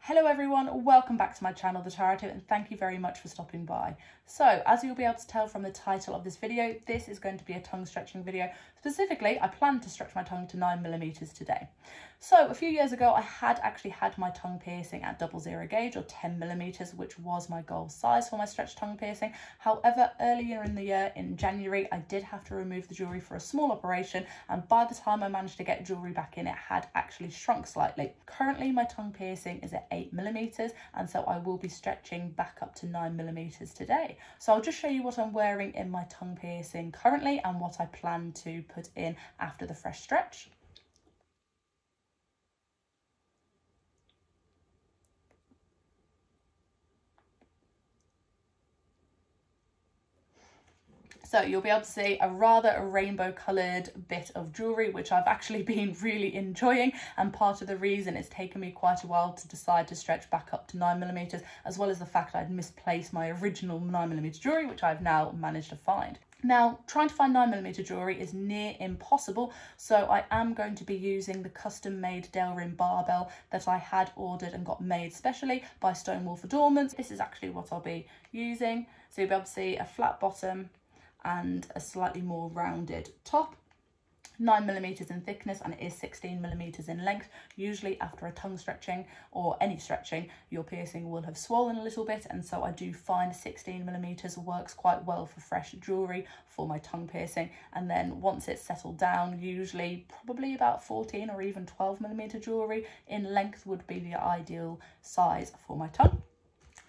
Hello everyone, welcome back to my channel, The Tarot, and thank you very much for stopping by. So, as you'll be able to tell from the title of this video, this is going to be a tongue stretching video. Specifically, I plan to stretch my tongue to 9mm today. So, a few years ago, I had actually had my tongue piercing at 00 gauge or 10mm, which was my goal size for my stretch tongue piercing. However, earlier in the year, in January, I did have to remove the jewellery for a small operation, and by the time I managed to get jewellery back in, it had actually shrunk slightly. Currently, my tongue piercing is at 8mm, and so I will be stretching back up to 9mm today. So I'll just show you what I'm wearing in my tongue piercing currently and what I plan to put in after the fresh stretch. So you'll be able to see a rather rainbow coloured bit of jewellery, which I've actually been really enjoying, and part of the reason it's taken me quite a while to decide to stretch back up to 9mm, as well as the fact I'd misplaced my original 9mm jewellery, which I've now managed to find. Now, trying to find 9mm jewellery is near impossible, so I am going to be using the custom-made Delrin barbell that I had ordered and got made specially by Stonewolf Adornments. This is actually what I'll be using. So you'll be able to see a flat bottom and a slightly more rounded top, 9mm in thickness, and it is 16mm in length. Usually after a tongue stretching or any stretching, your piercing will have swollen a little bit, and so I do find 16mm works quite well for fresh jewellery for my tongue piercing. And then once it's settled down, usually probably about 14 or even 12mm jewellery in length would be the ideal size for my tongue.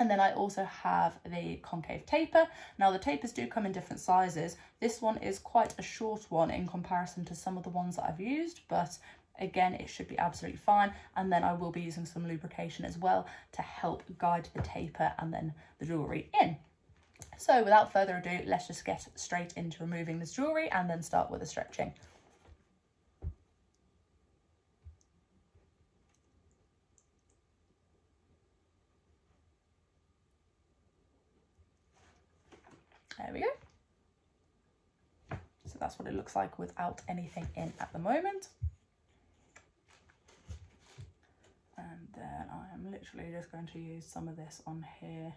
And then I also have the concave taper. Now the tapers do come in different sizes. This one is quite a short one in comparison to some of the ones that I've used, but again, it should be absolutely fine. And then I will be using some lubrication as well to help guide the taper and then the jewellery in. So without further ado, let's just get straight into removing this jewellery and then start with the stretching. There we go. So that's what it looks like without anything in at the moment. And then I am literally just going to use some of this on here.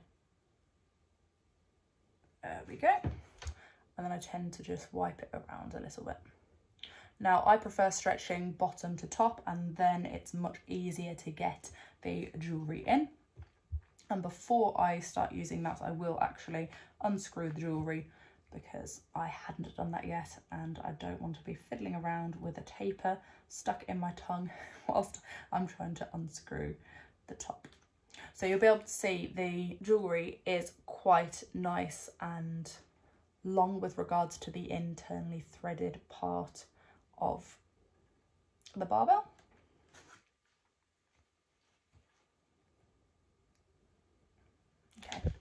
There we go. And then I tend to just wipe it around a little bit. Now I prefer stretching bottom to top, and then it's much easier to get the jewellery in. And before I start using that, I will actually unscrew the jewellery because I hadn't done that yet, and I don't want to be fiddling around with a taper stuck in my tongue whilst I'm trying to unscrew the top. So you'll be able to see the jewellery is quite nice and long with regards to the internally threaded part of the barbell. Okay.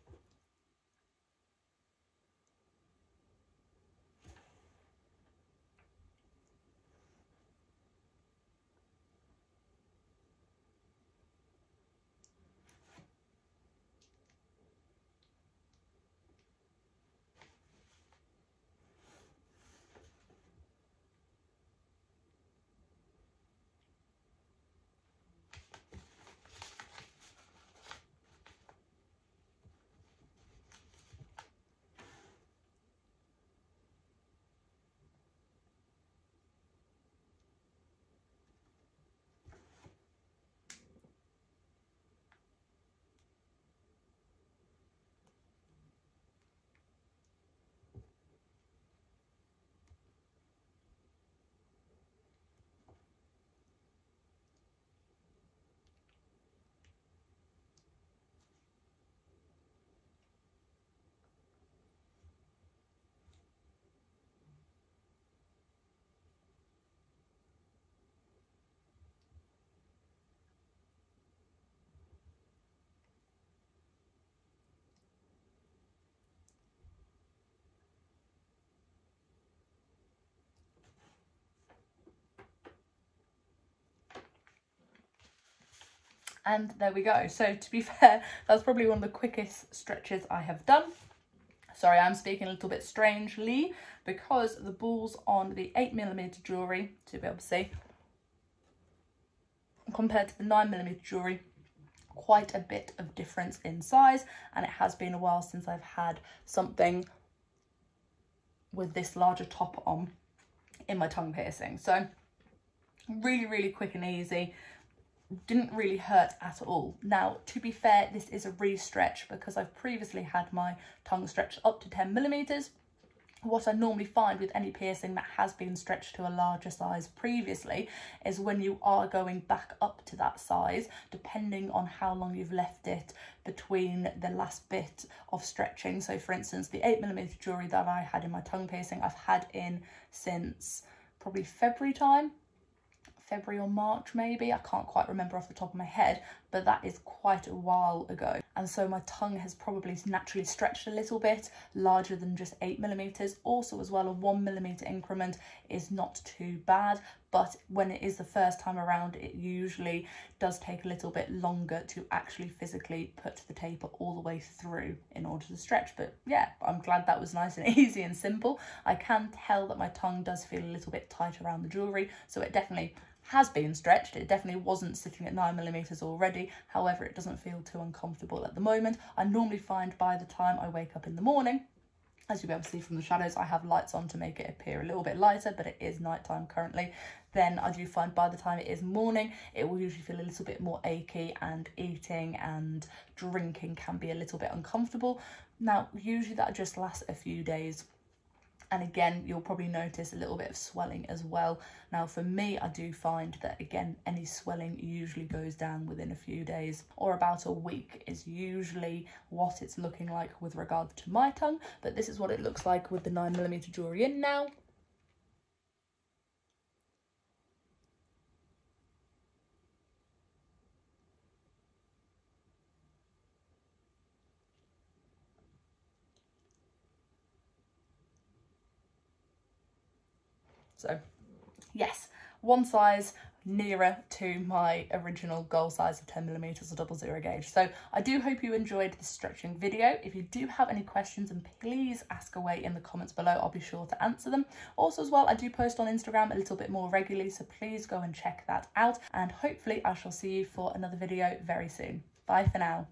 And there we go. So to be fair, that's probably one of the quickest stretches I have done. Sorry, I'm speaking a little bit strangely because the balls on the 8mm jewellery, to be able to see, compared to the 9mm jewellery, quite a bit of difference in size, and it has been a while since I've had something with this larger top on in my tongue piercing. So really quick and easy, didn't really hurt at all. Now, to be fair, this is a re-stretch because I've previously had my tongue stretched up to 10 millimeters. What I normally find with any piercing that has been stretched to a larger size previously is when you are going back up to that size, depending on how long you've left it between the last bit of stretching. So for instance, the 8mm jewellery that I had in my tongue piercing, I've had in since probably February or March maybe, I can't quite remember off the top of my head, but that is quite a while ago. And so my tongue has probably naturally stretched a little bit larger than just 8mm. Also as well, a 1mm increment is not too bad, but when it is the first time around, it usually does take a little bit longer to actually physically put the taper all the way through in order to stretch. But yeah, I'm glad that was nice and easy and simple. I can tell that my tongue does feel a little bit tight around the jewellery, so it definitely has been stretched. It definitely wasn't sitting at 9mm already. However, it doesn't feel too uncomfortable at the moment. I normally find by the time I wake up in the morning, as you'll be able to see from the shadows, I have lights on to make it appear a little bit lighter, but it is nighttime currently. Then I do find by the time it is morning, it will usually feel a little bit more achy, and eating and drinking can be a little bit uncomfortable. Now, usually that just lasts a few days. And again, you'll probably notice a little bit of swelling as well. Now for me, I do find that again, any swelling usually goes down within a few days, or about a week is usually what it's looking like with regard to my tongue. But this is what it looks like with the 9mm jewellery in now. So yes, one size nearer to my original goal size of 10mm or 00 gauge. So I do hope you enjoyed this stretching video. If you do have any questions, and please ask away in the comments below, I'll be sure to answer them. Also as well, I do post on Instagram a little bit more regularly, so please go and check that out, and hopefully I shall see you for another video very soon. Bye for now.